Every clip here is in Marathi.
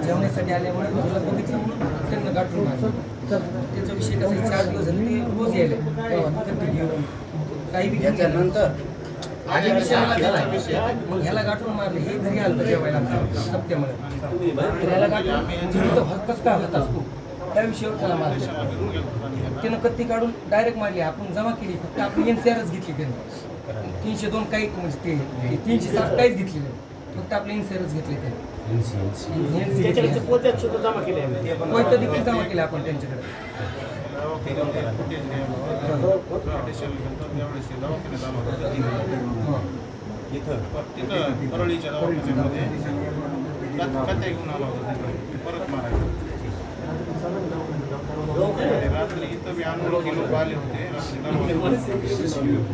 जेवण्यासाठी आल्यामुळे बघितलं त्यांना गाठून त्याचा विषय कसा 4 दिवस झाले ते रोज यायला घेऊन काही बी घ्यायच्यानंतर आधी विषय मग ह्याला गाठून मारले हे घरी आलं जेवायला सप्त्यामुळे ह्याला गाठून कसं काय होत असतो त्या विषयावर त्याला मारले त्यानं कत्ती काढून डायरेक्ट मारली आपण जमा केली फक्त आपण NCRच घेतली त्यानं 302 काही म्हणजे ते 307 काहीच घेतली नाही फक्त आपले NCRच घेतले त्याने पोत्यात सुद्धा जमा केले पोत्यात देखील जमा केले आपण त्यांच्याकडे रात्री इथं बी अनोळखी लोक आले होते आले होते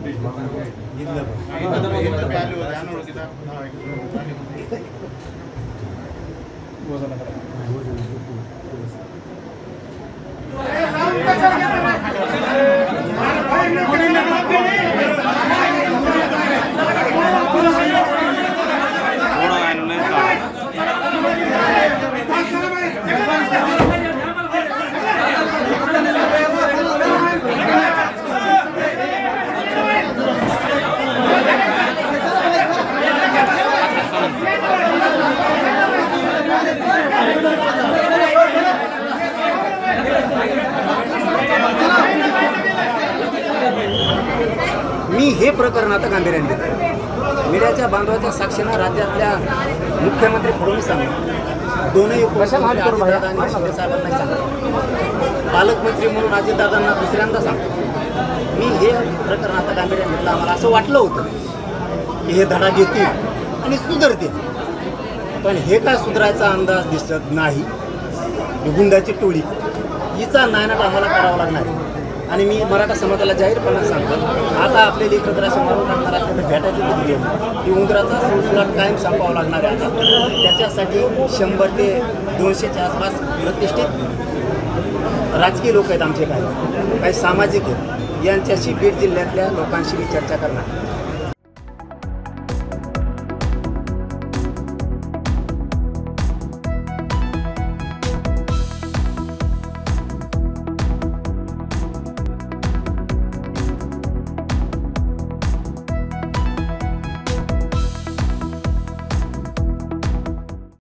अनोळखी मी हे प्रकरण आता गांभीर्याने घेतो. मीडियाच्या बांधवाच्या साक्षीनं राज्यातल्या मुख्यमंत्री फडणवीसांनी दोनही उपमुख्यमंत्री आणि शिंदे साहेबांना सांगतो, पालकमंत्री म्हणून अजितदादांना दुसऱ्यांदा सांगतो. मी हे प्रकरण आता गांभीर्याने घेतलं. आम्हाला असं वाटलं होतं की हे धडा घेतील आणि सुधारतील, पण हे काय सुधारायचा अंदाज दिसत नाही. गुंडाची टोळी हिचा नायनाट आम्हाला करावा लागणार आहे. आणि मी मराठा समाजाला जाहीरपणे सांगतो, आता आपल्याला एकत्र असे मारून टाकणार असल्यानं भेटायची दिली की उंदराचा सुळसुळाट कायम संपावा लागणार आहे. त्याच्यासाठी 100 ते 200च्या आसपास प्रतिष्ठित राजकीय लोक आहेत आमचे, काही सामाजिक आहेत. यांच्याशी बीड जिल्ह्यातल्या लोकांशी मी चर्चा करणार.